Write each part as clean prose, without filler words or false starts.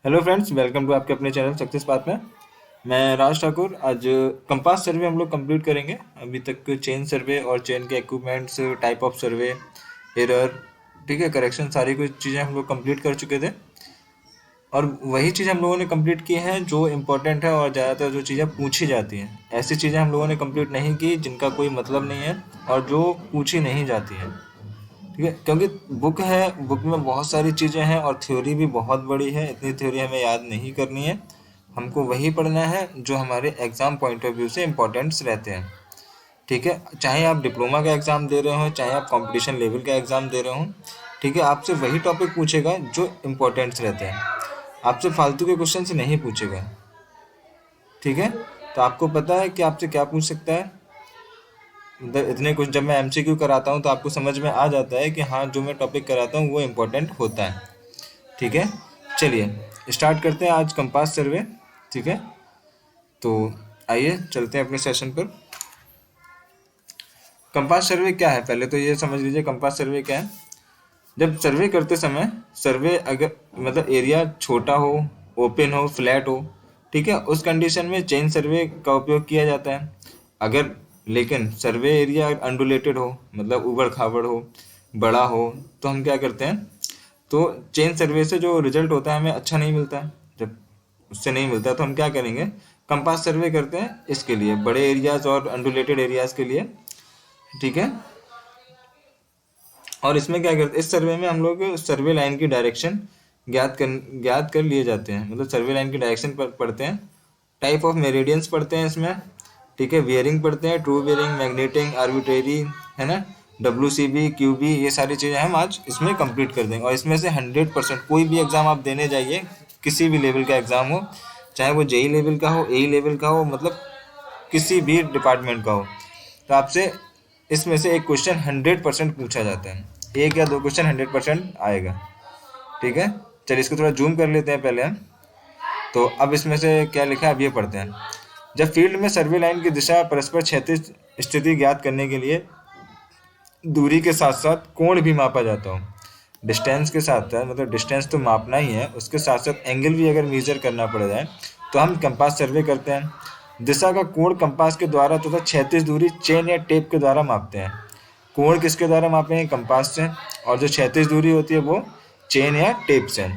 Hello friends, welcome to आपके अपने channel success path में। मैं राज ठाकुर। आज कंपास सर्वे हम लोग कंप्लीट करेंगे। अभी तक चेन सर्वे और चेन के equipments, type of survey, error, ठीक है, करेक्शन, सारी कुछ चीज़ें हम लोग कंप्लीट कर चुके थे। और वही चीज़ हम लोगों ने कंप्लीट की हैं जो इम्पोर्टेंट है और ज़्यादातर जो चीज़ें पूछी जाती हैं। ऐसी चीज़ें हम लोगों ने कंप्लीट नहीं की जिनका कोई मतलब नहीं है और जो पूछी नहीं जाती हैं। ठीक है, क्योंकि बुक है, बुक में बहुत सारी चीज़ें हैं और थ्योरी भी बहुत बड़ी है। इतनी थ्योरी हमें याद नहीं करनी है। हमको वही पढ़ना है जो हमारे एग्ज़ाम पॉइंट ऑफ व्यू से इम्पोर्टेंट्स रहते हैं। ठीक है, चाहे आप डिप्लोमा का एग्ज़ाम दे रहे हो, चाहे आप कंपटीशन लेवल का एग्ज़ाम दे रहे हो, ठीक है, आपसे वही टॉपिक पूछेगा जो इम्पोर्टेंट्स रहते हैं। आपसे फालतू के क्वेश्चन से नहीं पूछेगा। ठीक है, तो आपको पता है कि आपसे क्या पूछ सकता है। मतलब इतने कुछ जब मैं एमसीक्यू कराता हूँ तो आपको समझ में आ जाता है कि हाँ, जो मैं टॉपिक कराता हूँ वो इम्पोर्टेंट होता है। ठीक है, चलिए स्टार्ट करते हैं आज कंपास सर्वे। ठीक है, तो आइए चलते हैं अपने सेशन पर। कंपास सर्वे क्या है, पहले तो ये समझ लीजिए कंपास सर्वे क्या है। जब सर्वे करते समय, सर्वे अगर मतलब एरिया छोटा हो, ओपन हो, फ्लैट हो, ठीक है, उस कंडीशन में चेन सर्वे का उपयोग किया जाता है। अगर लेकिन सर्वे एरिया अनडुलेटेड हो, मतलब उबड़ खाबड़ हो, बड़ा हो, तो हम क्या करते हैं, तो चेन सर्वे से जो रिजल्ट होता है हमें अच्छा नहीं मिलता है। जब उससे नहीं मिलता तो हम क्या करेंगे, कंपास सर्वे करते हैं इसके लिए, बड़े एरियाज और अनडुलेटेड एरियाज के लिए। ठीक है, और इसमें क्या करते हैं, इस सर्वे में हम लोग सर्वे लाइन की डायरेक्शन ज्ञात कर लिए जाते हैं। मतलब सर्वे लाइन की डायरेक्शन पढ़ते हैं, टाइप ऑफ मेरिडियंस पढ़ते हैं इसमें। ठीक है, बियरिंग पढ़ते हैं, ट्रू बियरिंग, मैग्नेटिंग, आर्बिट्रेरी, है ना, WCB, QB, ये सारी चीज़ें हम आज इसमें कंप्लीट कर देंगे। और इसमें से 100% कोई भी एग्ज़ाम आप देने जाइए, किसी भी लेवल का एग्ज़ाम हो, चाहे वो JEE लेवल का हो, AE लेवल का हो, मतलब किसी भी डिपार्टमेंट का हो, तो आपसे इसमें से एक क्वेश्चन 100% पूछा जाता है। एक या दो क्वेश्चन 100% आएगा। ठीक है, चलिए इसको थोड़ा जूम कर लेते हैं पहले हम। तो अब इसमें से क्या लिखा है अब ये पढ़ते हैं। जब फील्ड में सर्वे लाइन की दिशा परस्पर क्षैतिज स्थिति ज्ञात करने के लिए दूरी के साथ साथ कोण भी मापा जाता हो, डिस्टेंस के साथ साथ, मतलब डिस्टेंस तो मापना ही है, उसके साथ साथ एंगल भी अगर मेजर करना पड़ जाए तो हम कंपास सर्वे करते हैं। दिशा का कोण कंपास के द्वारा तथा क्षैतिज दूरी चेन या टेप के द्वारा मापते हैं। कोण किसके द्वारा मापेंगे, कंपास से, और जो क्षैतिज दूरी होती है वो चेन या टेप से।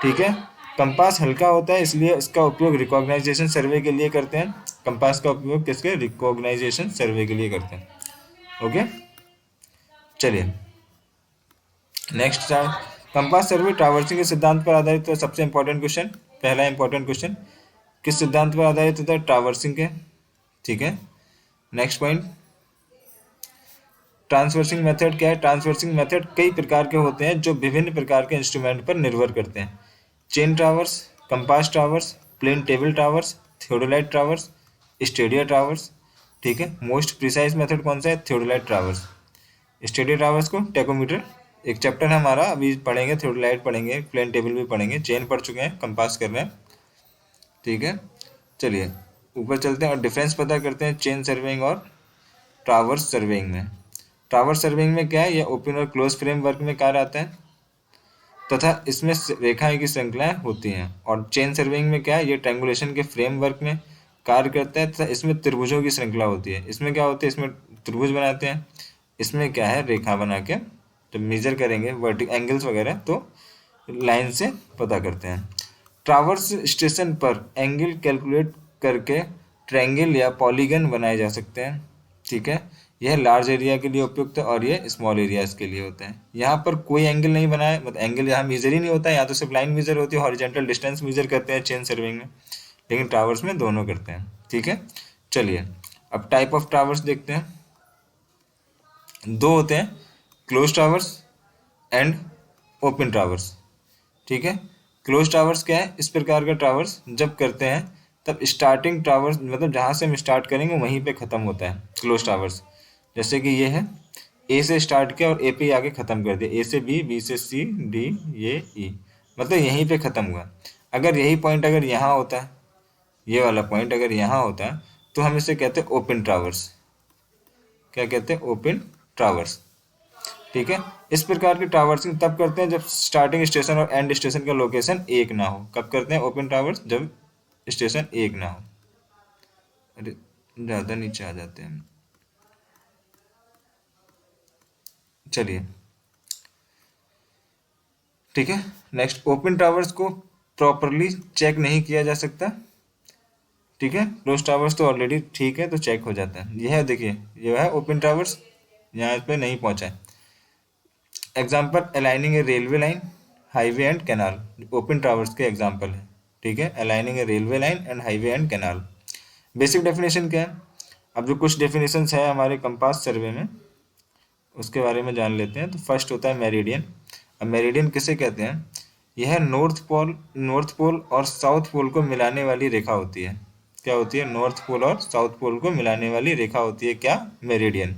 ठीक है, कंपास हल्का होता है इसलिए इसका उपयोग रिकॉग्नाइजेशन सर्वे के लिए करते हैं। कंपास का उपयोग किसके, रिकॉग्नाइजेशन सर्वे के लिए करते हैं। ओके, चलिए नेक्स्ट। कंपास सर्वे ट्रावर्सिंग के सिद्धांत पर आधारित है। सबसे इंपॉर्टेंट क्वेश्चन, पहला इंपॉर्टेंट क्वेश्चन, किस सिद्धांत पर आधारित होता है, ट्रावर्सिंग के। ठीक है, नेक्स्ट पॉइंट, ट्रांसवर्सिंग मेथड क्या है। ट्रांसवर्सिंग मेथड कई प्रकार के होते हैं जो विभिन्न प्रकार के इंस्ट्रूमेंट पर निर्भर करते हैं। Chain traverse, compass traverse, plane table traverse, theodolite traverse, stadia traverse. ठीक है, मोस्ट प्रिसाइज मेथड कौन सा है, थियोडोलाइट ट्रावर्स। स्टेडिया ट्रावर्स को टेकोमीटर, एक चैप्टर है हमारा, अभी पढ़ेंगे, थियोडोलाइट पढ़ेंगे, प्लेन टेबल भी पढ़ेंगे, चेन पढ़ चुके हैं, कंपास कर रहे हैं। ठीक है, चलिए ऊपर चलते हैं और डिफरेंस पता करते हैं चेन सर्वेइंग और ट्रावर्स सर्वेइंग में। टावर सर्विंग में क्या है, यह ओपन और क्लोज फ्रेमवर्क में कार्य आता है तथा इसमें रेखाएं की श्रृंखलाएं होती हैं। और चेन सर्विंग में क्या है, ये ट्रायंगुलेशन के फ्रेमवर्क में कार्य करता है तथा इसमें त्रिभुजों की श्रृंखला होती है। इसमें क्या होती है, इसमें त्रिभुज बनाते हैं, इसमें क्या है, रेखा बना के जब मेजर करेंगे वर्टिकल एंगल्स वगैरह तो लाइन से पता करते हैं। ट्रावर्स स्टेशन पर एंगल कैलकुलेट करके ट्रायंगल या पॉलीगन बनाए जा सकते हैं। ठीक है, यह लार्ज एरिया के लिए उपयुक्त है और ये स्मॉल एरियाज के लिए होते हैं। यहाँ पर कोई एंगल नहीं बनाया, मतलब एंगल यहाँ मेजर ही नहीं होता है, यहाँ तो सिर्फ लाइन मेजर होती है, हॉरिजॉन्टल डिस्टेंस मेजर करते हैं चेन सर्विंग में, लेकिन टावर्स में दोनों करते हैं। ठीक है, चलिए अब टाइप ऑफ टावर्स देखते हैं। दो होते हैं, close towers and open towers. ठीक है, क्लोज टावर्स क्या है, इस प्रकार का टावर्स जब करते हैं तब स्टार्टिंग टावर्स, मतलब जहाँ से हम स्टार्ट करेंगे वहीं पे ख़त्म होता है क्लोज टावर्स। जैसे कि ये है, ए से स्टार्ट किया और ए पे आके ख़त्म कर दिया, ए से बी, बी से सी, डी, ये ई, मतलब यहीं पे ख़त्म हुआ। अगर यही पॉइंट अगर यहाँ होता है, ये वाला पॉइंट अगर यहाँ होता है तो हम इसे कहते हैं ओपन टावर्स। क्या कहते हैं, ओपन टावर्स। ठीक है। इस प्रकार की ट्रावर्सिंग तब करते हैं जब स्टार्टिंग स्टेशन और एंड स्टेशन का लोकेशन एक ना हो। कब करते हैं ओपन टावर्स? जब स्टेशन एक ना हो। अरे ज़्यादा नीचे आ जाते हैं, चलिए ठीक है। नेक्स्ट, ओपन टावर्स को प्रॉपरली चेक नहीं किया जा सकता। ठीक है, क्लोज टावर्स तो ऑलरेडी ठीक है तो चेक हो जाता है। यह देखिए, यह है ओपन टावर्स, यहाँ पे नहीं पहुंचा है। Example, aligning A railway line, highway and canal, open towers के एग्जाम्पल है। ठीक है, aligning A railway line and highway and canal. Basic definition क्या है? अब जो कुछ डेफिनेशन है हमारे कंपास सर्वे में, उसके बारे में जान लेते हैं। तो फर्स्ट होता है मेरिडियन। अब मेरिडियन किसे कहते हैं? यह नॉर्थ पोल और साउथ पोल को मिलाने वाली रेखा होती है। क्या होती है? नॉर्थ पोल और साउथ पोल को मिलाने वाली रेखा होती है क्या? मेरिडियन।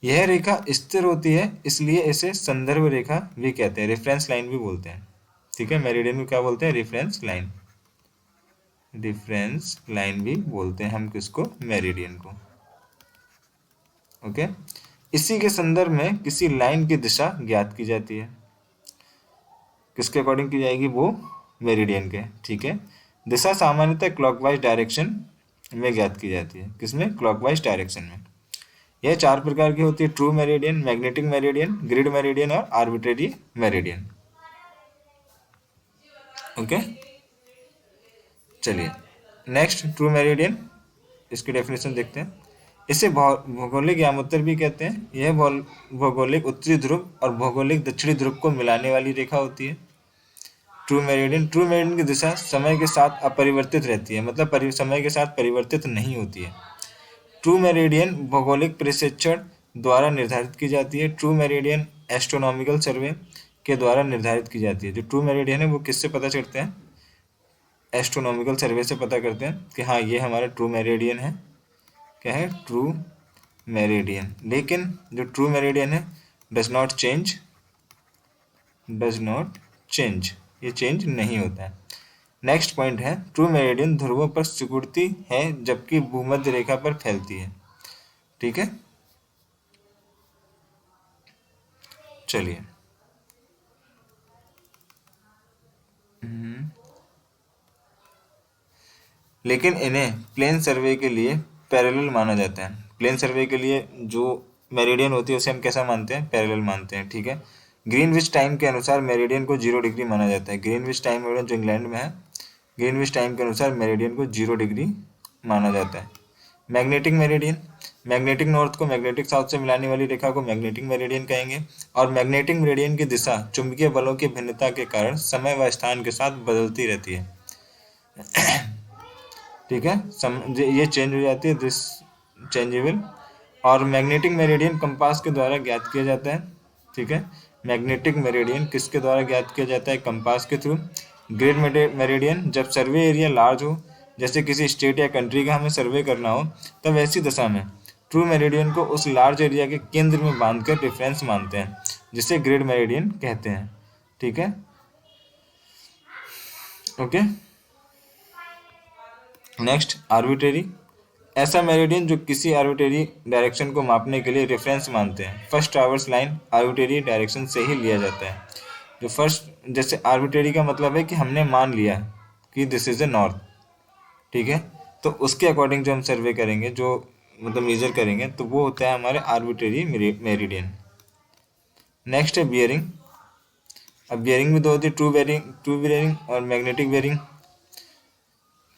यह रेखा स्थिर होती है, इसलिए इसे संदर्भ रेखा भी कहते हैं, रेफरेंस लाइन भी बोलते हैं। ठीक है, मेरिडियन को क्या बोलते हैं? Reference line. रेफरेंस लाइन भी बोलते हैं हम किसको? मेरिडियन को। ओके। इसी के संदर्भ में किसी लाइन की दिशा ज्ञात की जाती है। किसके अकॉर्डिंग की जाएगी? वो मेरिडियन के। ठीक है, दिशा सामान्यतः क्लॉकवाइज डायरेक्शन में ज्ञात की जाती है। किसमें? क्लॉकवाइज डायरेक्शन में। यह चार प्रकार की होती है: true meridian, magnetic meridian, grid meridian और आर्बिट्रेरी मेरिडियन। ओके, चलिए नेक्स्ट, ट्रू मेरिडियन, इसकी डेफिनेशन देखते हैं। इसे भौगोलिक यामोत्तर भी कहते हैं। यह भौगोलिक उत्तरी ध्रुव और भौगोलिक दक्षिणी ध्रुव को मिलाने वाली रेखा होती है। ट्रू मेरिडियन की दिशा समय के साथ अपरिवर्तित रहती है, मतलब समय के साथ परिवर्तित नहीं होती है। ट्रू मेरिडियन भौगोलिक प्रशिक्षण द्वारा निर्धारित की जाती है। ट्रू मेरिडियन एस्ट्रोनॉमिकल सर्वे के द्वारा निर्धारित की जाती है। जो ट्रू मेरिडियन है वो किससे पता चलते हैं? एस्ट्रोनॉमिकल सर्वे से पता करते हैं कि हाँ ये हमारा ट्रू मेरिडियन है। क्या है? True meridian. लेकिन जो ट्रू मेरिडियन है डज नॉट चेंज, ये चेंज नहीं होता है। नेक्स्ट पॉइंट है, ट्रू मेरिडियन ध्रुवों पर सिकुड़ती है जबकि भूमध्य रेखा पर फैलती है। ठीक है, चलिए लेकिन इन्हें प्लेन सर्वे के लिए पैरेलल माना जाता है। प्लेन सर्वे के लिए जो मेरिडियन होती है उसे हम कैसा मानते हैं? पैरेलल मानते हैं। ठीक है, ग्रीनविच टाइम के अनुसार मेरिडियन को 0 डिग्री माना जाता है। ग्रीनविच टाइम मेरिडियन जो इंग्लैंड में है, ग्रीनविच टाइम के अनुसार मेरिडियन को 0 डिग्री माना जाता है। मैग्नेटिक मेरिडियन, मैग्नेटिक नॉर्थ को मैग्नेटिक साउथ से मिलाने वाली रेखा को मैग्नेटिक मेरिडियन कहेंगे। और मैग्नेटिक मेरिडियन की दिशा चुंबकीय बलों की भिन्नता के कारण समय व स्थान के साथ बदलती रहती है। ठीक है, ये चेंज हो जाती है, दिस चेंजेबल। और मैग्नेटिक मेरिडियन कंपास के द्वारा ज्ञात किया जाता है। ठीक है, मैग्नेटिक मेरिडियन किसके द्वारा ज्ञात किया जाता है? कंपास के थ्रू। ग्रिड मेरिडियन जब सर्वे एरिया लार्ज हो, जैसे किसी स्टेट या कंट्री का हमें सर्वे करना हो, तब ऐसी दशा में ट्रू मेरिडियन को उस लार्ज एरिया के केंद्र में बांधकर रेफरेंस मानते हैं, जिसे ग्रिड मेरिडियन कहते हैं। ठीक है, ओके। नेक्स्ट, आर्बिट्रेरी, ऐसा मेरिडियन जो किसी आर्बिट्रेरी डायरेक्शन को मापने के लिए रेफरेंस मानते हैं। First traverse line arbitrary direction से ही लिया जाता है। जो फर्स्ट, जैसे आर्बिट्रेरी का मतलब है कि हमने मान लिया कि दिस इज ए नॉर्थ। ठीक है, तो उसके अकॉर्डिंग जो हम सर्वे करेंगे, जो मतलब मेजर करेंगे, तो वो होता है हमारे आर्बिट्रेरी मेरिडियन। नेक्स्ट है बियरिंग। अब बियरिंग में दो होती है, ट्रू बियरिंग और मैग्नेटिक बियरिंग।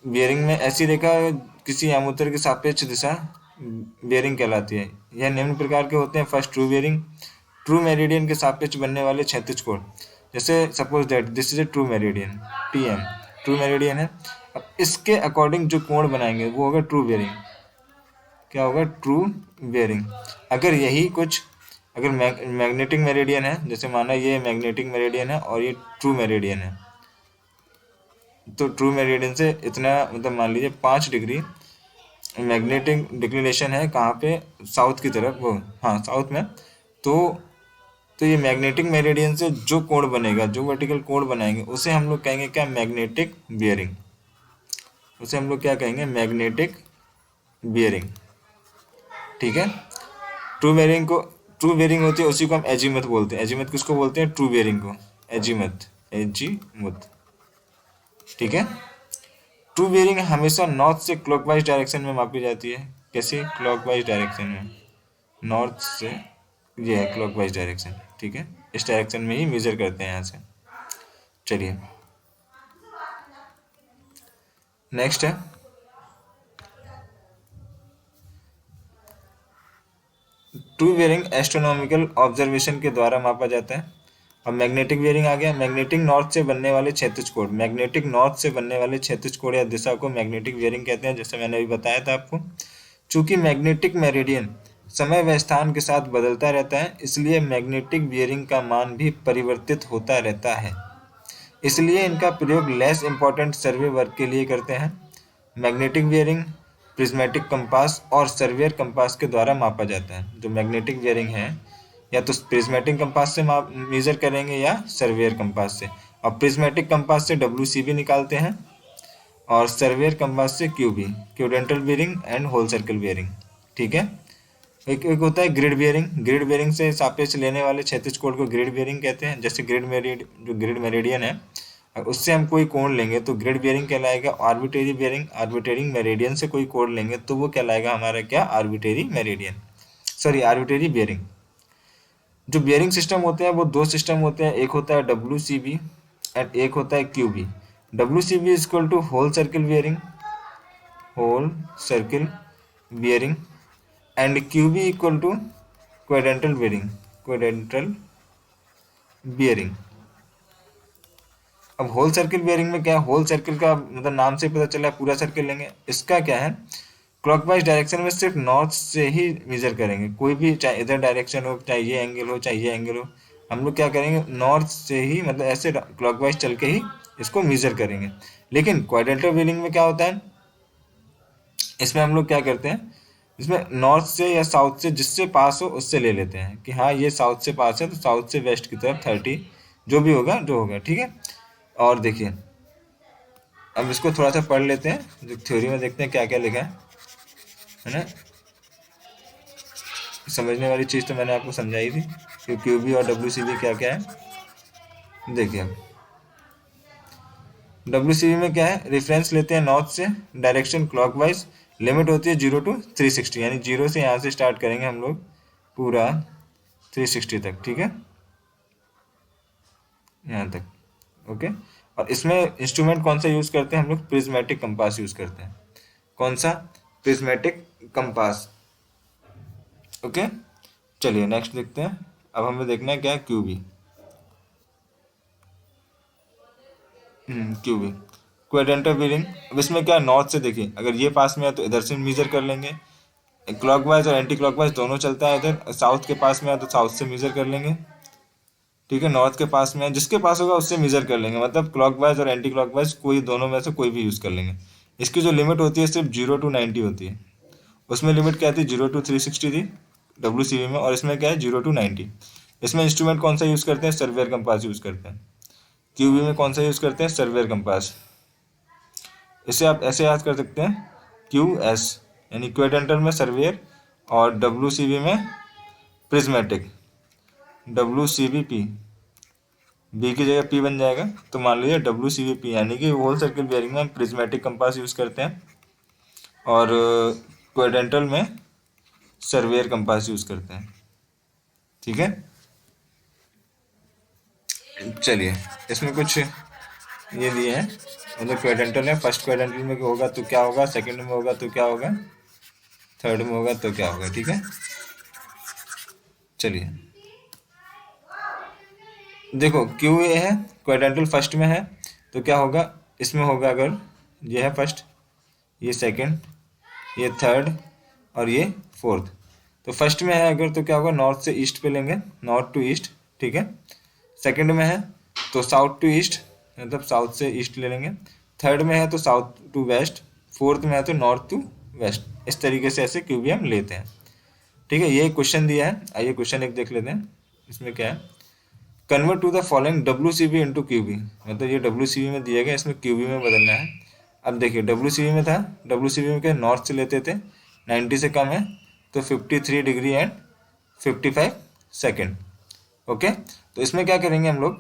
बियरिंग में ऐसी रेखा किसी यामोत्तर की सापेक्ष दिशा बियरिंग कहलाती है। यह निम्न प्रकार के होते हैं। First, true bearing, true meridian के सापेक्ष बनने वाले क्षैतिज कोण। जैसे suppose that this is a true meridian, TM true meridian है। अब इसके अकॉर्डिंग जो कोण बनाएंगे वो होगा ट्रू बियरिंग। क्या होगा? True bearing. अगर यही कुछ, अगर मैग्नेटिक मेरिडियन है, जैसे माना ये मैग्नेटिक मेरिडियन है और ये ट्रू मेरिडियन है, तो ट्रू मेरिडियन से इतना मतलब मान लीजिए 5 डिग्री मैग्नेटिक डिक्लिनेशन है। कहाँ पे? साउथ की तरफ, वो हाँ साउथ में। तो ये मैग्नेटिक मेरिडियन से जो कोण बनेगा, जो वर्टिकल कोण बनाएंगे, उसे हम लोग कहेंगे क्या? Magnetic bearing. उसे हम लोग क्या कहेंगे? Magnetic bearing. ठीक है, ट्रू बेयरिंग होती है उसी को हम एजीमथ बोलते हैं। एजीमथ किसको बोलते हैं? ट्रू बेयरिंग को, एजीमथ, एजीमुथ, ठीक है। ट्रू बेयरिंग हमेशा नॉर्थ से क्लॉकवाइज डायरेक्शन में मापी जाती है। कैसे? क्लॉकवाइज डायरेक्शन में, नॉर्थ से, ये है क्लॉकवाइज डायरेक्शन, ठीक है, इस डायरेक्शन में ही मेजर करते हैं यहाँ से। चलिए नेक्स्ट है ट्रू बेयरिंग एस्ट्रोनॉमिकल ऑब्जर्वेशन के द्वारा मापा जाता है। अब मैग्नेटिक बेयरिंग आ गया। मैग्नेटिक नॉर्थ से बनने वाले क्षैतिज कोण, मैग्नेटिक नॉर्थ से बनने वाले क्षैतिज कोण या दिशा को मैग्नेटिक बेयरिंग कहते हैं, जैसे मैंने अभी बताया था आपको। चूंकि मैग्नेटिक मेरिडियन समय व स्थान के साथ बदलता रहता है, इसलिए मैग्नेटिक बेयरिंग का मान भी परिवर्तित होता रहता है। इसलिए इनका प्रयोग लेस इंपॉर्टेंट सर्वे वर्क के लिए करते हैं। मैग्नेटिक बेयरिंग प्रिज्मेटिक कंपास और सर्वियर कंपास के द्वारा मापा जाता है। जो मैग्नेटिक बेयरिंग है या तो प्रिज्मेटिक कंपास से मेजर करेंगे या सर्वियर कंपास से। और प्रिज्मेटिक कंपास से WCB निकालते हैं और सर्वियर कंपास से QB, quadrantal bearing and whole circle bearing, ठीक है। एक होता है ग्रिड बेयरिंग। ग्रिड बेयरिंग से सापेक्ष लेने वाले क्षैतिज कोण को ग्रिड बेयरिंग कहते हैं। जैसे जो ग्रिड मेरिडियन है, उससे हम कोई कोण लेंगे तो ग्रिड बेयरिंग कहलाएगा। आर्बिट्रेरी बेयरिंग, आर्बिट्रेरी मेरिडियन से कोई कोण लेंगे तो वो कहलाएगा हमारा क्या? Arbitrary meridian, sorry arbitrary bearing. जो बेयरिंग सिस्टम होते हैं वो दो सिस्टम होते हैं, एक होता है WCB एंड एक होता है QB। WCB is equal to whole circle bearing, whole circle bearing, and QB equal to quadrantal bearing, quadrantal bearing. अब होल सर्किल बेयरिंग में क्या है? होल सर्किल का मतलब नाम से पता चला पूरा सर्किल लेंगे। इसका क्या है? क्लॉकवाइज डायरेक्शन में सिर्फ नॉर्थ से ही मेजर करेंगे। कोई भी, चाहे इधर डायरेक्शन हो, चाहे ये एंगल हो, चाहे ये एंगल हो, हम लोग क्या करेंगे? नॉर्थ से ही, मतलब ऐसे क्लॉकवाइज चल के ही इसको मेजर करेंगे। लेकिन क्वाड्रेंटल बेयरिंग में क्या होता है? इसमें हम लोग क्या करते हैं? इसमें नॉर्थ से या साउथ से, जिससे पास हो उससे ले लेते हैं कि हाँ ये साउथ से पास है तो साउथ से वेस्ट की तरफ 30, जो भी होगा जो होगा, ठीक है। और देखिए अब इसको थोड़ा सा पढ़ लेते हैं, जो थ्योरी में देखते हैं क्या क्या लिखा है ना। समझने वाली चीज़ तो मैंने आपको समझाई थी कि QB और WCB क्या क्या है। देखिए WCB में क्या है? रेफरेंस लेते हैं नॉर्थ से, डायरेक्शन क्लॉकवाइज, लिमिट होती है 0 to 360, यानी 0 से यहाँ से स्टार्ट करेंगे हम लोग पूरा 360 तक, ठीक है, यहाँ तक, ओके। और इसमें इंस्ट्रूमेंट कौन सा यूज़ करते हैं हम लोग? प्रिज्मेटिक कंपास यूज़ करते हैं। कौन सा? Prismatic compass, okay. चलिए नेक्स्ट देखते हैं। अब हमें देखना है क्या है? QB, QB quadrantal bearing. अब इसमें क्या? नॉर्थ से देखिए, अगर ये पास में है तो इधर से मेजर कर लेंगे। क्लॉकवाइज और एंटी क्लॉकवाइज दोनों चलता है। इधर साउथ के पास में है तो साउथ से मेजर कर लेंगे, ठीक है। नॉर्थ के पास में है, जिसके पास होगा उससे मेजर कर लेंगे। मतलब क्लॉकवाइज और एंटी क्लॉकवाइज कोई दोनों में से कोई भी यूज़ कर लेंगे। इसकी जो लिमिट होती है सिर्फ 0 to 90 होती है। उसमें लिमिट क्या थी? 0 to 360 थी WCB में, और इसमें क्या है? 0 to 90। इसमें इंस्ट्रूमेंट कौन सा यूज़ करते हैं? सर्वियर कंपास यूज़ करते हैं। QB में कौन सा यूज़ करते हैं? Surveyor compass. इसे आप ऐसे याद कर सकते हैं QS, यानी क्वाड्रेंटल में सर्वियर, और WCB में प्रिज्मेटिक, WCBP, B की जगह P बन जाएगा तो मान लीजिए WCBP, यानी कि होल सर्किल बेयरिंग में हम प्रिज्मेटिक कंपास यूज़ करते हैं और क्वाड्रेंटल में सर्वियर कंपास यूज़ करते हैं, ठीक है। चलिए इसमें कुछ ये दिए हैं, मतलब क्वाड्रेंटल है, फर्स्ट क्वाड्रेंटल में होगा तो क्या होगा, सेकंड में होगा तो क्या होगा, थर्ड में होगा तो क्या होगा, ठीक है। चलिए देखो QA है, क्वाड्रेंटल फर्स्ट में है तो क्या होगा, इसमें होगा, अगर ये है फर्स्ट, ये सेकंड, ये थर्ड और ये फोर्थ, तो फर्स्ट में है अगर तो क्या होगा, नॉर्थ से ईस्ट पे लेंगे, नॉर्थ टू ईस्ट, ठीक है। सेकंड में है तो साउथ टू ईस्ट, मतलब साउथ से ईस्ट ले लेंगे। थर्ड में है तो साउथ टू वेस्ट, फोर्थ में है तो नॉर्थ टू वेस्ट। इस तरीके से ऐसे QB हम लेते हैं, ठीक है। ये क्वेश्चन दिया है, आइए क्वेश्चन एक देख लेते हैं। इसमें क्या है, convert to the following WCB into QB, मतलब ये WCB में दिया गया, इसमें QB में बदलना है। अब देखिए WCB में था, WCB में क्या, नॉर्थ से लेते थे, 90 से कम है तो 53 डिग्री एंड 55 सेकेंड। ओके, तो इसमें क्या करेंगे हम लोग,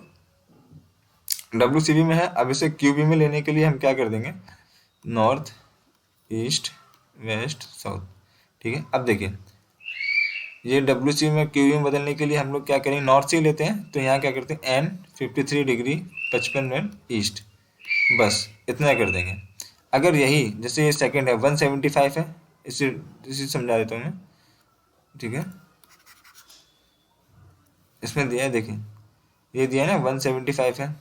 WCB में है, अब इसे QB में लेने के लिए हम क्या कर देंगे, नॉर्थ ईस्ट वेस्ट साउथ। ठीक है, अब देखिए ये WC में QB में बदलने के लिए हम लोग क्या करेंगे, नॉर्थ से ही लेते हैं, तो यहाँ क्या करते हैं N 53 डिग्री 55 मिनट ईस्ट, बस इतना कर देंगे। अगर यही जैसे ये सेकंड है 175 है, इसे इसी समझा देता हूँ मैं। ठीक है, इसमें दिया है, देखिए ये दिया है ना 175 है।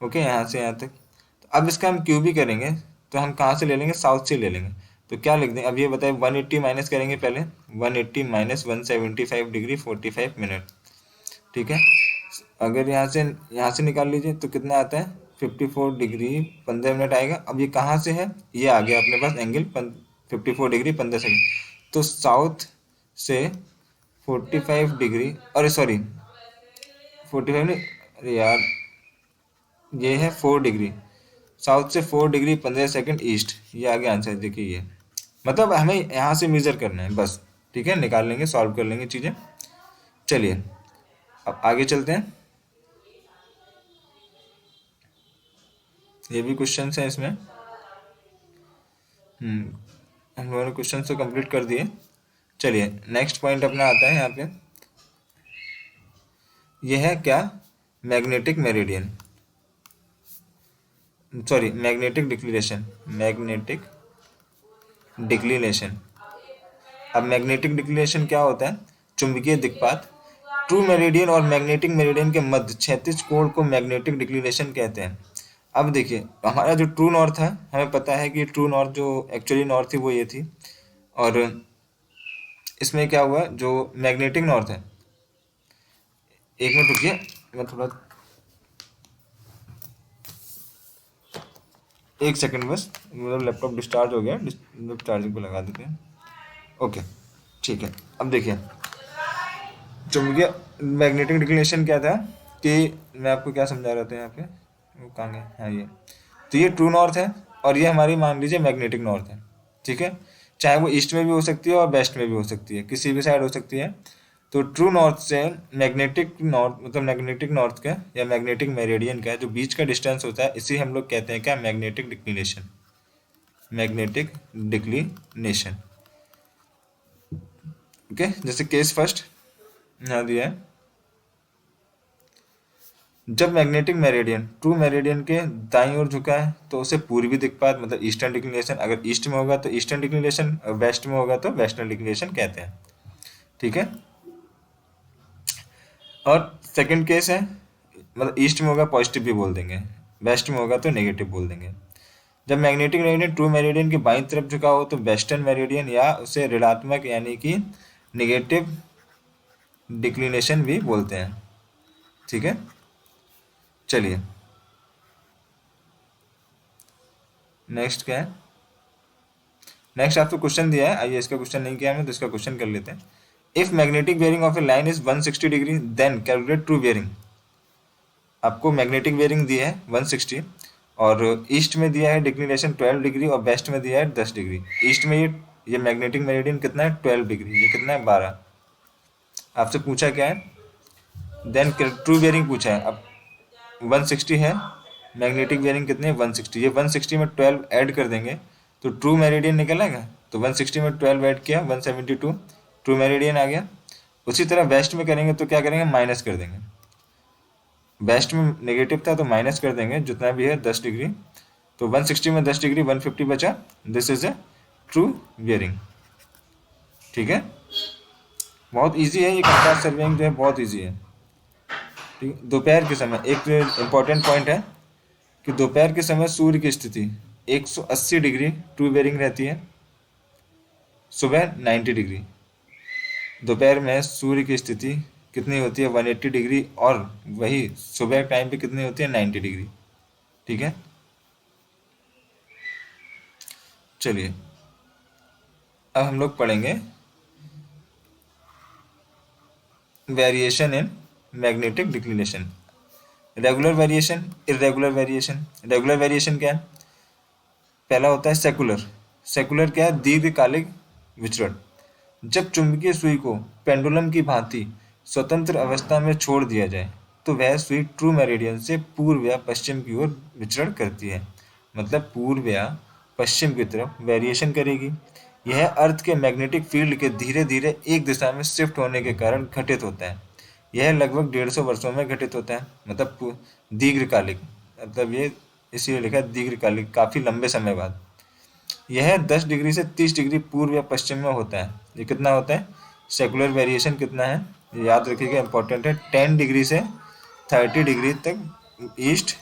ओके, यहाँ से यहाँ तक। तो अब इसका हम QB करेंगे, तो हम कहाँ से ले लेंगे, साउथ से ले लेंगे। तो क्या लिख दें, अब ये बताए 180 माइनस करेंगे पहले, 180 माइनस 175 डिग्री 45 मिनट। ठीक है, अगर यहाँ से निकाल लीजिए तो कितना आता है, 54 डिग्री 15 मिनट आएगा। अब ये कहाँ से है, ये आ गया अपने पास एंगल 54 डिग्री 15 सेकंड। तो साउथ से 45 डिग्री, अरे सॉरी 45 नहीं, अरे यार ये है 4 डिग्री, साउथ से 4 डिग्री 15 सेकंड ईस्ट, ये आ गया आंसर। देखिए ये मतलब हमें यहाँ से मेजर करना है बस। ठीक है, निकाल लेंगे, सॉल्व कर लेंगे चीज़ें। चलिए अब आगे चलते हैं, ये भी क्वेश्चन है इसमें। हम लोगों ने क्वेश्चन तो कंप्लीट कर दिए। चलिए नेक्स्ट पॉइंट अपना आता है यहाँ पे, ये है क्या, magnetic meridian, sorry magnetic declination, magnetic declination. अब मैग्नेटिक डिक्लिनेशन क्या होता है, चुंबकीय दिक्पात। ट्रू मेरिडियन और मैग्नेटिक मेरिडियन के मध्य क्षैतिज कोण को मैग्नेटिक डिक्लिनेशन कहते हैं। अब देखिए हमारा जो ट्रू नॉर्थ है, हमें पता है कि ट्रू नॉर्थ जो एक्चुअली नॉर्थ थी वो ये थी, और इसमें क्या हुआ, जो मैग्नेटिक नॉर्थ है, एक मिनट रुकिए मैं थोड़ा, एक सेकंड बस, मतलब लैपटॉप डिस्चार्ज हो गया, मतलब चार्जिंग पे लगा देते हैं। ओके ठीक है, अब देखिए चुंबकीय मैग्नेटिक डिक्लिनेशन क्या था, कि मैं आपको क्या समझा रहा था यहाँ पे, वो कहाँ गया, हाँ ये, तो ये ट्रू नॉर्थ है और ये हमारी मान लीजिए मैग्नेटिक नॉर्थ है। ठीक है, चाहे वो ईस्ट में भी हो सकती है और वेस्ट में भी हो सकती है, किसी भी साइड हो सकती है। तो ट्रू नॉर्थ से मैग्नेटिक नॉर्थ, मतलब मैग्नेटिक नॉर्थ का या मैग्नेटिक मेरिडियन का जो बीच का डिस्टेंस होता है, इसी हम लोग कहते हैं क्या, magnetic declination, magnetic declination. Okay, जैसे केस फर्स्ट यहाँ दिया है, जब मैग्नेटिक मेरिडियन ट्रू मेरिडियन के दाईं ओर झुका है तो उसे पूर्वी दिक्पात, मतलब ईस्टर्न डिक्लिनेशन, अगर ईस्ट में होगा तो ईस्टर्न डिक्लिनेशन, वेस्ट में होगा तो वेस्टर्न डिक्लिनेशन कहते हैं। ठीक है, और सेकंड केस है, मतलब ईस्ट में होगा पॉजिटिव भी बोल देंगे, वेस्ट में होगा तो नेगेटिव बोल देंगे। जब मैग्नेटिक मेरिडियन ट्रू मेरिडियन की बाईं तरफ झुका हो तो वेस्टर्न मेरिडियन, या उसे ऋणात्मक यानी कि निगेटिव डिक्लिनेशन भी बोलते हैं। ठीक है, चलिए नेक्स्ट क्या है, नेक्स्ट आपको क्वेश्चन दिया है, आइए इसका क्वेश्चन नहीं किया हमने तो इसका क्वेश्चन कर लेते हैं। If magnetic bearing of a line is 160 degree then calculate true bearing. आपको मैग्नेटिक बेयरिंग दी है 160, और ईस्ट में दिया है डिक्लिनेशन 12 डिग्री और वेस्ट में दिया है 10 डिग्री। ईस्ट में ये मैग्नेटिक मेरिडियन कितना है, 12 डिग्री, ये कितना है 12। आपसे पूछा क्या है, देन ट्रू बेयरिंग पूछा है। अब 160 है, मैग्नेटिक बेयरिंग कितने हैं 160, ये 160 में 12 ऐड कर देंगे तो ट्रू मेरिडियन निकल आएगा। तो 160 में 12 ऐड किया 172, ट्रू मेरिडियन आ गया। उसी तरह वेस्ट में करेंगे तो क्या करेंगे, माइनस कर देंगे, वेस्ट में नेगेटिव था तो माइनस कर देंगे जितना भी है 10 डिग्री, तो 160 में 10 डिग्री 150 बचा, this is a true bearing. ठीक है, बहुत इजी है ये कंपास सर्वेइंग जो है, बहुत इजी है। ठीक है, दोपहर के समय एक इम्पॉर्टेंट पॉइंट है कि दोपहर के समय सूर्य की स्थिति 180 डिग्री ट्रू बेयरिंग रहती है, सुबह 90 डिग्री। दोपहर में सूर्य की स्थिति कितनी होती है 180 डिग्री, और वही सुबह टाइम पे कितनी होती है 90 डिग्री। ठीक है, चलिए अब हम लोग पढ़ेंगे variation in magnetic declination, regular variation, irregular variation. Regular variation क्या है, पहला होता है सेकुलर। सेकुलर क्या है, दीर्घकालिक विचरण। जब चुंबकीय सुई को पेंडुलम की भांति स्वतंत्र अवस्था में छोड़ दिया जाए तो वह सुई ट्रू मेरिडियन से पूर्व या पश्चिम की ओर विचरण करती है। मतलब पूर्व या पश्चिम की तरफ वेरिएशन करेगी। यह अर्थ के मैग्नेटिक फील्ड के धीरे धीरे एक दिशा में शिफ्ट होने के कारण घटित होता है। यह लगभग 150 वर्षों में घटित होता है। मतलब दीर्घकालिक, मतलब ये इसीलिए लिखा है दीर्घकालिक, काफी लंबे समय बाद। यह 10 डिग्री से 30 डिग्री पूर्व या पश्चिम में होता है। ये कितना होता है? सेकुलर वेरिएशन कितना है ये याद रखिएगा, इंपॉर्टेंट है। 10 डिग्री से 30 डिग्री तक ईस्ट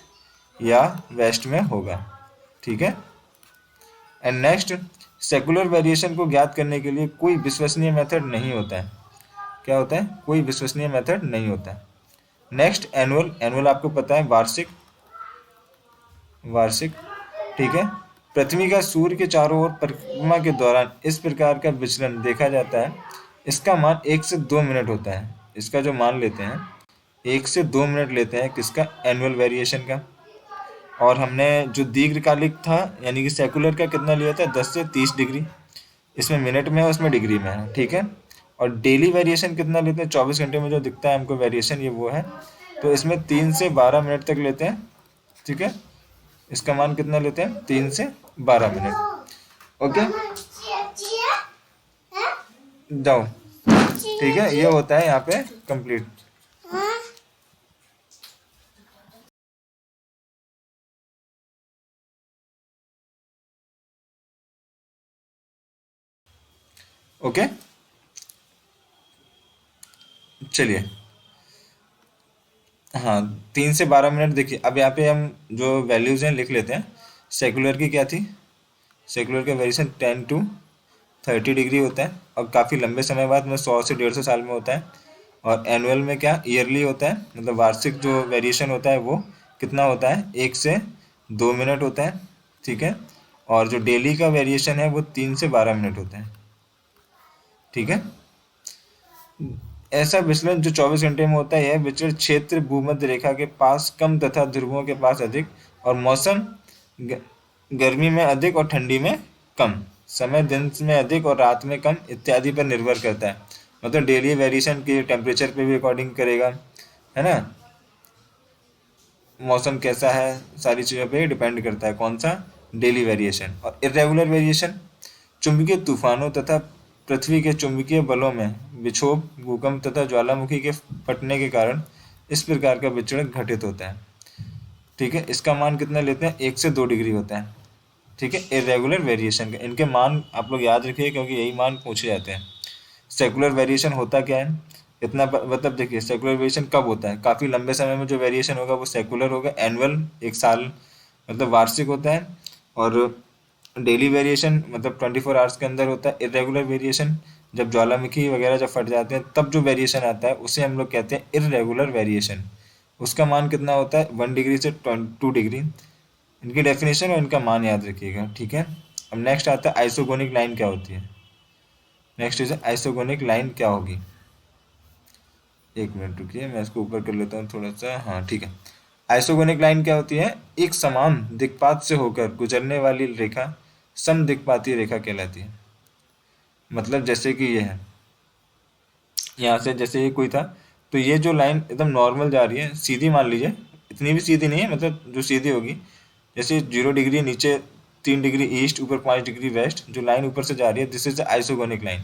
या वेस्ट में होगा। ठीक है। एंड नेक्स्ट, सेकुलर वेरिएशन को ज्ञात करने के लिए कोई विश्वसनीय मेथड नहीं होता है। क्या होता है? कोई विश्वसनीय मेथड नहीं होता है। Next, annual. एनुअल आपको पता है वार्षिक, वार्षिक। ठीक है। पृथ्वी का सूर्य के चारों ओर परिक्रमा के दौरान इस प्रकार का विचलन देखा जाता है। इसका मान 1 से 2 मिनट होता है। इसका जो मान लेते हैं 1 से 2 मिनट लेते हैं किसका? एनुअल वेरिएशन का। और हमने जो दीर्घकालिक था यानी कि सेकुलर का कितना लिया था? 10 से 30 डिग्री। इसमें मिनट में है, उसमें डिग्री में है। ठीक है। और डेली वेरिएशन कितना लेते हैं? 24 घंटे में जो दिखता है हमको वेरिएशन, ये वो है। तो इसमें 3 से 12 मिनट तक लेते हैं। ठीक है। इसका मान कितना लेते हैं? 3 से 12 मिनट। ओके, जाओ। ठीक है, ये होता है यहाँ पे कंप्लीट। ओके, चलिए। हाँ, 3 से 12 मिनट। देखिए अब यहाँ पे हम जो वैल्यूज हैं लिख लेते हैं। सेकुलर की क्या थी? सेकुलर का वेरिएशन 10 टू 30 डिग्री होता है और काफ़ी लंबे समय बाद में 100 से 150 साल में होता है। और एनुअल में क्या? ईयरली होता है। मतलब वार्षिक जो वेरिएशन होता है वो कितना होता है? 1 से 2 मिनट होता है। ठीक है। और जो डेली का वेरिएशन है वो 3 से 12 मिनट होता है। ठीक है। ऐसा विचलन जो 24 घंटे में होता है, यह विचलन क्षेत्र भूमध्य रेखा के पास कम तथा ध्रुवों के पास अधिक, और मौसम ग- गर्मी में अधिक और ठंडी में कम, समय दिन में अधिक और रात में कम इत्यादि पर निर्भर करता है। मतलब डेली वेरिएशन की टेम्परेचर पे भी अकॉर्डिंग करेगा, है ना। मौसम कैसा है, सारी चीज़ों पे डिपेंड करता है कौन सा? Daily variation. और इरेगुलर वेरिएशन चुंबकीय तूफानों तथा पृथ्वी के चुंबकीय बलों में विक्षोभ, भूकंप तथा ज्वालामुखी के फटने के कारण इस प्रकार का विचलन घटित होता है। ठीक है। इसका मान कितना लेते हैं? 1 से 2 डिग्री होता है। ठीक है। इरेगुलर वेरिएशन का इनके मान आप लोग याद रखिए क्योंकि यही मान पूछे जाते हैं। सेकुलर वेरिएशन होता क्या है? इतना मतलब देखिए सेकुलर वेरिएशन कब होता है? काफ़ी लंबे समय में जो वेरिएशन होगा वो सेकुलर होगा। एनुअल 1 साल मतलब वार्षिक होता है। और डेली वेरिएशन मतलब 24 आवर्स के अंदर होता है। इरेगुलर वेरिएशन जब ज्वालामुखी वगैरह जब फट जाते हैं तब जो वेरिएशन आता है उसे हम लोग कहते हैं इरेगुलर वेरिएशन। उसका मान कितना होता है? 1 डिग्री से 2 डिग्री। इनकी डेफिनेशन और इनका मान याद रखिएगा। ठीक है। अब नेक्स्ट आता है आइसोगोनिक लाइन क्या होती है। नेक्स्ट इज आइसोगोनिक लाइन क्या होगी। एक मिनट रुकिए, मैं इसको ऊपर कर लेता हूँ थोड़ा सा। हाँ ठीक है। आइसोगोनिक लाइन क्या होती है? एक समान दिक्पात से होकर गुजरने वाली रेखा समदिक्पातीय रेखा कहलाती है। मतलब जैसे कि ये है, यहाँ से जैसे ये कोई था तो ये जो लाइन एकदम नॉर्मल जा रही है, सीधी मान लीजिए, इतनी भी सीधी नहीं है, मतलब जो सीधी होगी जैसे 0 डिग्री नीचे, 3 डिग्री ईस्ट, ऊपर 5 डिग्री वेस्ट, जो लाइन ऊपर से जा रही है this is isogonic line.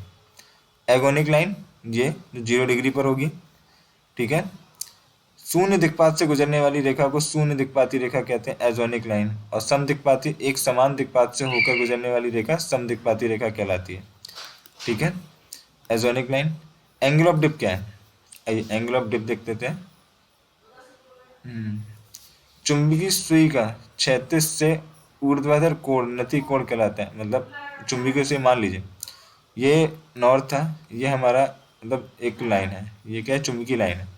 Agonic line ये जो 0 डिग्री पर होगी। ठीक है। शून्य दिक्पात से गुजरने वाली रेखा को शून्य दिक्पाती रेखा कहते हैं, एजोनिक लाइन। और समदिक्पाती एक समान दिक्पात से होकर गुजरने वाली रेखा समदिक्पाती रेखा कहलाती है। ठीक है। एजोनिक लाइन। एंगल ऑफ डिप क्या है? आइए एंगल ऑफ डिप देख लेते हैं। चुंबकीय सुई का क्षैतिज से ऊर्ध्वाधर कोण नति कोण कहलाता है। मतलब चुंबकीय सुई मान लीजिए ये नॉर्थ था, ये हमारा मतलब एक लाइन है, ये क्या है? चुंबकीय लाइन है।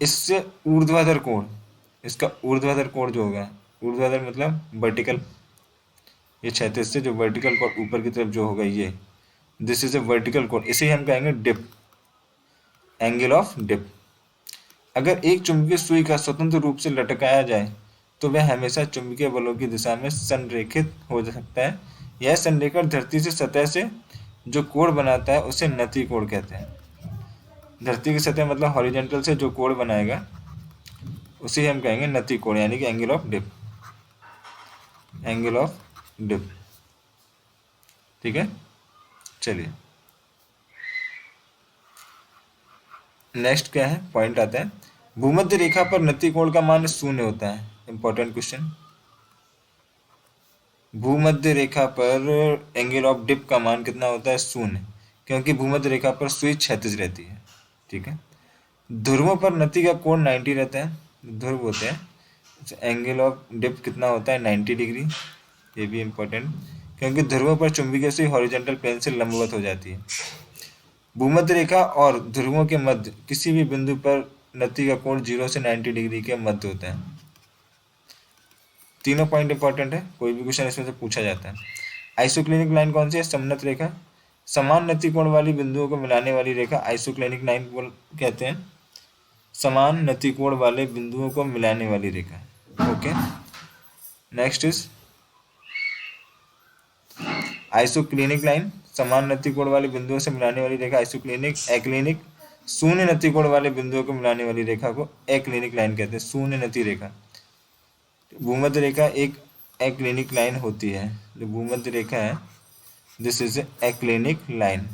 इससे ऊर्ध्वाधर कोण, इसका ऊर्ध्वाधर कोण जो होगा, ऊर्ध्वाधर मतलब वर्टिकल, ये क्षैतिज से जो वर्टिकल कोण ऊपर की तरफ जो होगा ये, दिस इज ए वर्टिकल कोण, इसे हम कहेंगे डिप, एंगल ऑफ डिप। अगर एक चुंबकीय सुई का स्वतंत्र रूप से लटकाया जाए तो वह हमेशा चुंबकीय बलों की दिशा में संरेखित हो सकता है। यह संरेखण धरती से सतह से जो कोण बनाता है उसे नति कोण कहते हैं। धरती की सतह मतलब हॉरिजॉन्टल से जो कोण बनाएगा उसे हम कहेंगे नति कोण, यानी कि angle of dip, angle of dip. ठीक है, चलिए नेक्स्ट क्या है, पॉइंट आता है, भूमध्य रेखा पर नति कोण का मान शून्य होता है। Important question. भूमध्य रेखा पर एंगल ऑफ डिप का मान कितना होता है, शून्य, क्योंकि भूमध्य रेखा पर सुई क्षैतिज रहती है। ठीक है, ध्रुवों पर नति का कोण 90 रहता है, ध्रुव होते हैं, एंगल ऑफ डिप कितना होता है 90 डिग्री। ये भी इम्पोर्टेंट, क्योंकि ध्रुवों पर चुंबकीय सुई हॉरिजॉन्टल प्लेन से लंबवत हो जाती है। भूमध्य रेखा और ध्रुवों के मध्य किसी भी बिंदु पर नति का कोण 0 से 90 डिग्री के मध्य होता है। तीनों पॉइंट इंपॉर्टेंट है, कोई भी क्वेश्चन इसमें से पूछा जाता है। आइसोक्लिनिक लाइन कौन सी है, समनत रेखा। समान नति कोण वाली बिंदुओं को मिलाने वाली रेखा आइसोक्लिनिक लाइन कहते हैं। समान नति कोण वाले बिंदुओं को मिलाने वाली रेखा। Okay, next is isoclinic line, समान नति कोण वाले बिंदुओं से मिलाने वाली रेखा आइसोक्लिनिक। एक्लिनिक, शून्य नति कोण वाले बिंदुओं को मिलाने वाली रेखा को एक्लिनिक लाइन कहते हैं, शून्य नति रेखा। भूमध्य रेखा एक एक्लिनिक लाइन होती है, जो भूमध्य रेखा है दिस इज एक्लिनिक लाइन।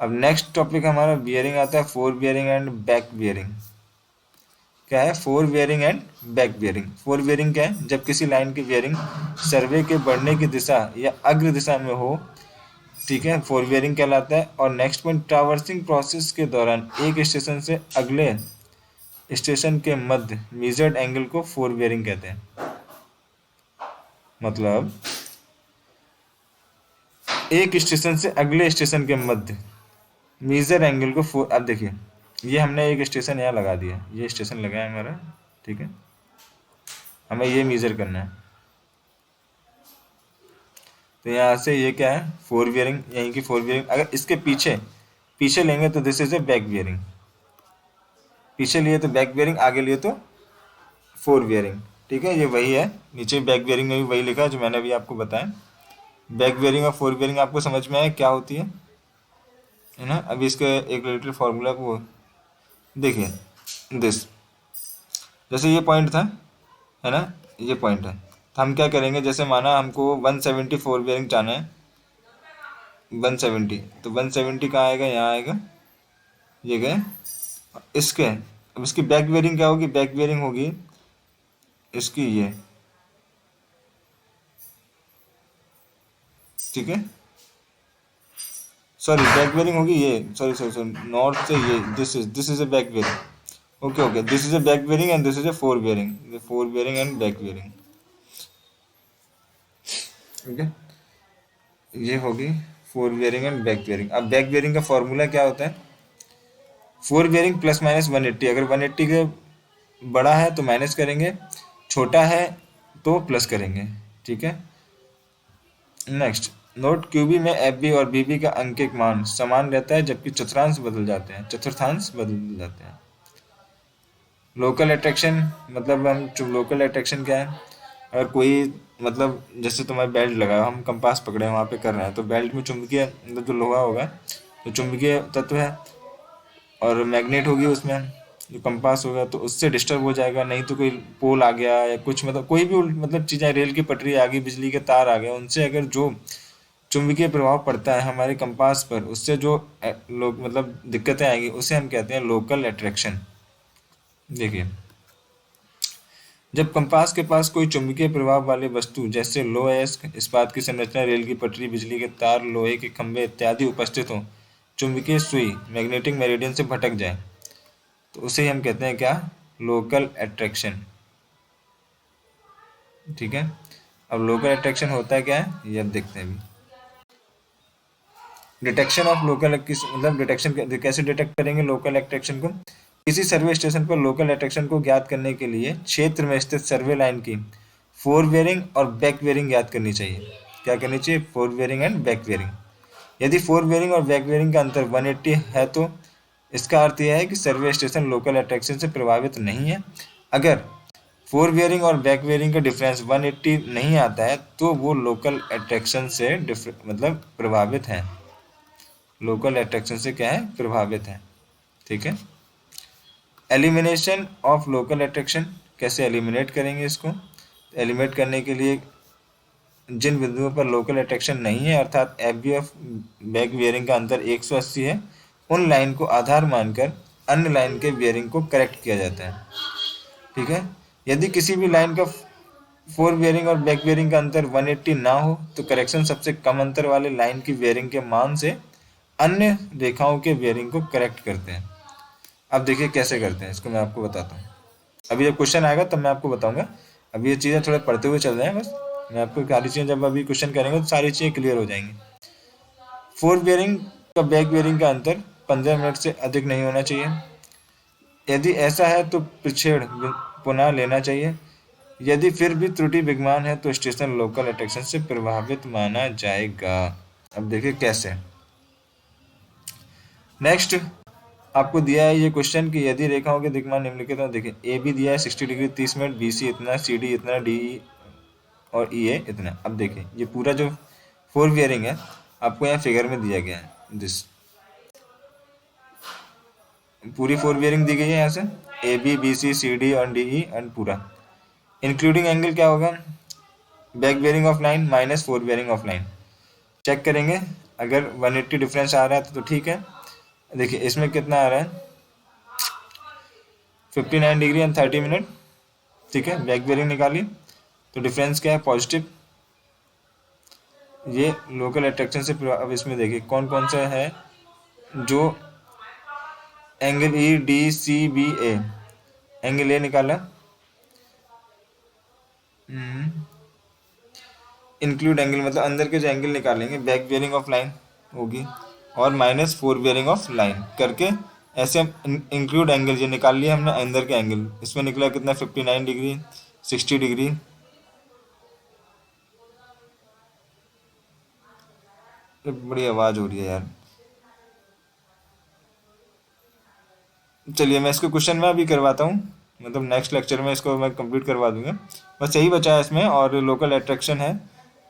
अब नेक्स्ट टॉपिक हमारा बियरिंग आता है, four bearing and back bearing. क्या है, four bearing and back bearing. Four bearing क्या है, जब किसी लाइन की बियरिंग सर्वे के बढ़ने की दिशा या अग्र दिशा में हो, ठीक है, फोर बियरिंग कहलाता है। और नेक्स्ट पॉइंट, ट्रावर्सिंग प्रोसेस के दौरान एक स्टेशन से अगले स्टेशन के मध्य मेजर्ड एंगल को फोर बियरिंग कहते हैं। मतलब एक स्टेशन से अगले स्टेशन के मध्य मेजर एंगल को फोर। अब देखिए, ये हमने एक स्टेशन यहाँ लगा दिया, ये स्टेशन लगा है हमारा, ठीक है, हमें ये मेजर करना है। तो यहाँ से ये क्या है, फोर बियरिंग, यहीं की फोर बियरिंग। अगर इसके पीछे पीछे लेंगे तो this is a back bearing, पीछे लिए तो बैक बियरिंग, आगे लिए तो फोर बियरिंग। ठीक है, ये वही है, नीचे बैक बियरिंग में भी वही लिखा है जो मैंने अभी आपको बताया। बैक बियरिंग और फोर बियरिंग आपको समझ में आया क्या होती है ना। अभी इसके एक रिलेटेड फार्मूला को देखिए, दिस, जैसे ये पॉइंट था, है ना, ये पॉइंट है, तो हम क्या करेंगे, जैसे माना हमको 170 फोर बियरिंग जाना है, 170, तो 170 कहाँ आएगा, यहाँ आएगा, ये गए इसके। अब इसकी बैक बियरिंग क्या होगी, बैक बियरिंग होगी इसकी ये, ठीक है, सॉरी बैक बियरिंग होगी ये, सॉरी सॉरी सॉरी, नॉर्थ से ये, this is a back bearing. Okay okay, this is a back bearing and this is a four bearing, four bearing and back bearing. ठीक है, ये होगी four bearing and back bearing. अब back bearing का formula क्या होता है, four bearing plus minus 180। अगर 180 के बड़ा है तो माइनस करेंगे, छोटा है तो प्लस करेंगे। ठीक है, नेक्स्ट, नोट क्यूबी में एफ बी और बी बी का अंकिक मान समान रहता है, जबकि चतुर्थांश बदल जाते हैं, चतुर्थांश बदल जाते हैं। लोकल अट्रैक्शन, मतलब हम लोकल अट्रैक्शन क्या है, अगर कोई, मतलब जैसे तुम्हारे बेल्ट लगा, हम कंपास पकड़े हैं वहाँ पे कर रहे हैं, तो बेल्ट में चुंबकीय, मतलब जो लोहा होगा तो चुंबकीय तत्व है, और मैग्नेट होगी उसमें, जो कंपास होगा तो उससे डिस्टर्ब हो जाएगा। नहीं तो कोई पोल आ गया या कुछ, मतलब कोई भी मतलब चीज़ें, रेल की पटरी आ गई, बिजली के तार आ गए, उनसे अगर जो चुंबकीय प्रभाव पड़ता है हमारे कंपास पर, उससे जो लोग मतलब दिक्कतें आएंगी, उसे हम कहते हैं लोकल अट्रैक्शन। देखिए, जब कंपास के पास कोई चुंबकीय प्रभाव वाले वस्तु जैसे लोह अयस्क, इस्पात की संरचना, रेल की पटरी, बिजली के तार, लोहे के खंभे इत्यादि उपस्थित हो, चुंबकीय सुई मैग्नेटिक मेरिडियन से भटक जाए, तो उसे हम कहते हैं क्या, लोकल अट्रैक्शन। ठीक है, अब लोकल अट्रैक्शन होता है क्या है, ये अब देखते हैं। अभी डिटेक्शन ऑफ लोकल, मतलब डिटेक्शन कैसे डिटेक्ट करेंगे लोकल अट्रैक्शन को। किसी सर्वे स्टेशन पर लोकल अट्रैक्शन को ज्ञात करने के लिए क्षेत्र में स्थित सर्वे लाइन की फोर बियरिंग और बैक बियरिंग ज्ञात करनी चाहिए। क्या करनी चाहिए, four bearing and back bearing. यदि फोर बियरिंग और बैक बियरिंग का अंतर 180 है तो इसका अर्थ यह है कि सर्वे स्टेशन लोकल अट्रैक्शन से प्रभावित नहीं है। अगर फोर बियरिंग और बैक बियरिंग का डिफरेंस 180 नहीं आता है तो वो लोकल अट्रैक्शन से मतलब प्रभावित है। लोकल अट्रैक्शन से क्या है, प्रभावित है। ठीक है। एलिमिनेशन ऑफ लोकल अट्रैक्शन, कैसे एलिमिनेट करेंगे इसको? एलिमिनेट करने के लिए जिन बिंदुओं पर लोकल अट्रैक्शन नहीं है अर्थात F B of back bearing का अंतर 180 है, उन लाइन को आधार मानकर अन्य लाइन के बियरिंग को करेक्ट किया जाता है। ठीक है। यदि किसी भी लाइन का फोर बियरिंग और बैक बियरिंग का अंतर 180 ना हो तो करेक्शन सबसे कम अंतर वाले लाइन की बियरिंग के मान से अन्य रेखाओं के बियरिंग को करेक्ट करते हैं। अब देखिए कैसे करते हैं इसको, मैं आपको बताता हूँ। अभी जब क्वेश्चन आएगा तब मैं आपको बताऊंगा। अभी ये चीज़ें थोड़े पढ़ते हुए चल रहे हैं बस। मैं आपको सारी चीज़ें जब अभी क्वेश्चन करेंगे तो सारी चीज़ें क्लियर हो जाएंगी। फोर बियरिंग का बैक बियरिंग का अंतर 15 मिनट से अधिक नहीं होना चाहिए। यदि ऐसा है तो प्रक्षेपण पुनः लेना चाहिए। यदि फिर भी त्रुटि विद्यमान है तो स्टेशन लोकल अट्रैक्शन से प्रभावित माना जाएगा। अब देखिए कैसे। नेक्स्ट आपको दिया है ये क्वेश्चन कि यदि रेखाओं के दिक्मान निम्नलिखित तो देखिए ए बी दिया है 60 डिग्री 30 मिनट, बी सी इतना, सी डी इतना, डी और ई ए इतना। अब देखिए ये पूरा जो फोर बियरिंग है आपको यहाँ फिगर में दिया गया है। दिस पूरी फोर बियरिंग दी गई है यहाँ से, A B B C C D और डी ई एंड पूरा। इंक्लूडिंग एंगल क्या होगा? Back bearing of line minus fore bearing of line. Check करेंगे, अगर 180 डिफरेंस आ रहा है तो ठीक है। देखिए इसमें कितना आ रहा है, 59 डिग्री एंड 30 मिनट। ठीक है, बैक बियरिंग निकाली तो डिफरेंस क्या है, पॉजिटिव। ये लोकल अट्रैक्शन से। अब इसमें देखिए कौन कौन सा है जो angle E D C B A, angle A निकाला, इंक्लूड एंगल मतलब अंदर के जो एंगल निकालेंगे बैक बियरिंग ऑफ लाइन होगी और minus fore bearing of line करके ऐसे हम इंक्लूड एंगल ये निकाल लिया हमने अंदर के एंगल। इसमें निकला कितना, 59 डिग्री 60 डिग्री। बड़ी आवाज़ हो रही है यार। चलिए मैं इसको क्वेश्चन में अभी करवाता हूँ, मतलब नेक्स्ट लेक्चर में इसको मैं कंप्लीट करवा दूंगा। बस यही बचा है इसमें और लोकल अट्रैक्शन है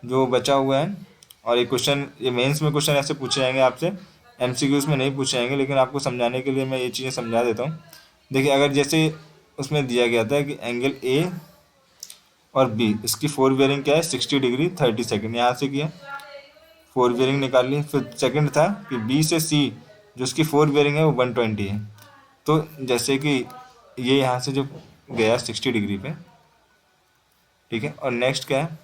जो बचा हुआ है। और ये क्वेश्चन, ये मेंस में क्वेश्चन ऐसे पूछे जाएंगे आपसे, एमसीक्यूज में नहीं पूछे जाएंगे, लेकिन आपको समझाने के लिए मैं ये चीज़ें समझा देता हूँ। देखिए अगर जैसे उसमें दिया गया था कि एंगल ए और बी, इसकी फोर बियरिंग क्या है 60 डिग्री 30 सेकेंड, यहाँ से किया फोर बियरिंग निकाल ली। फिर सेकंड था कि बी से सी जो उसकी फोर बियरिंग है वो 120 है। तो जैसे कि ये यहाँ से जो गया 60 डिग्री पे, ठीक है, और नेक्स्ट क्या है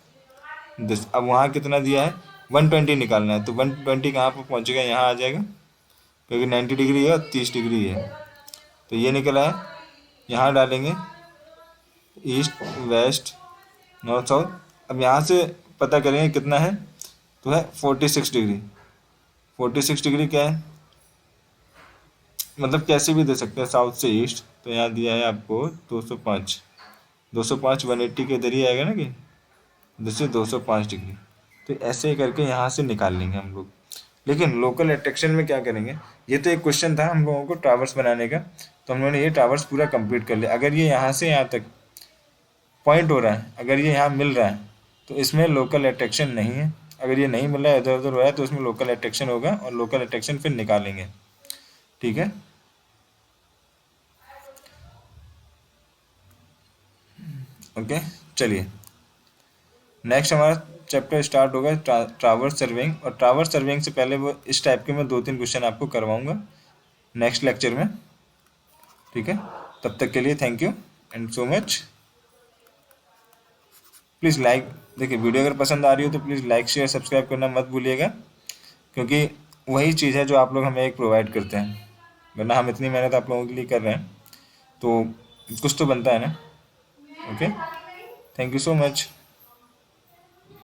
दिस। अब वहाँ कितना दिया है 120 निकालना है, तो 120 कहाँ पर पहुँचेगा, यहाँ आ जाएगा क्योंकि 90 डिग्री है और 30 डिग्री है। तो ये निकला है, यहाँ डालेंगे ईस्ट वेस्ट नॉर्थ साउथ। अब यहाँ से पता करेंगे कितना है, तो है 46 डिग्री। 46 डिग्री क्या है, मतलब कैसे भी दे सकते हैं साउथ से ईस्ट। तो यहाँ दिया है आपको 205, 205 180 के इधर ही आएगा ना कि जैसे 205 डिग्री। तो ऐसे ही करके यहाँ से निकाल लेंगे हम लोग। लेकिन लोकल अट्रैक्शन में क्या करेंगे, ये तो एक क्वेश्चन था हम लोगों को टावर्स बनाने का, तो हम लोगों ने ये टावर्स पूरा कंप्लीट कर लिया। अगर ये यहाँ से यहाँ तक पॉइंट हो रहा है, अगर ये यहाँ मिल रहा है तो इसमें लोकल अट्रैक्शन नहीं है। अगर ये नहीं मिल रहा है, इधर उधर हो रहा है, तो इसमें लोकल अट्रैक्शन होगा और लोकल अट्रैक्शन फिर निकालेंगे। ठीक है, ओके। चलिए नेक्स्ट हमारा चैप्टर स्टार्ट होगा टावर सर्विंग। और टावर सर्विंग से पहले वो इस टाइप के मैं 2-3 क्वेश्चन आपको करवाऊंगा नेक्स्ट लेक्चर में। ठीक है, तब तक के लिए thank you and so much. Please like, देखिए वीडियो अगर पसंद आ रही हो तो प्लीज़ लाइक शेयर सब्सक्राइब करना मत भूलिएगा, क्योंकि वही चीज़ है जो आप लोग हमें एक प्रोवाइड करते हैं, वरना हम इतनी मेहनत आप लोगों के लिए कर रहे हैं तो कुछ तो बनता है ना। Okay, thank you so much.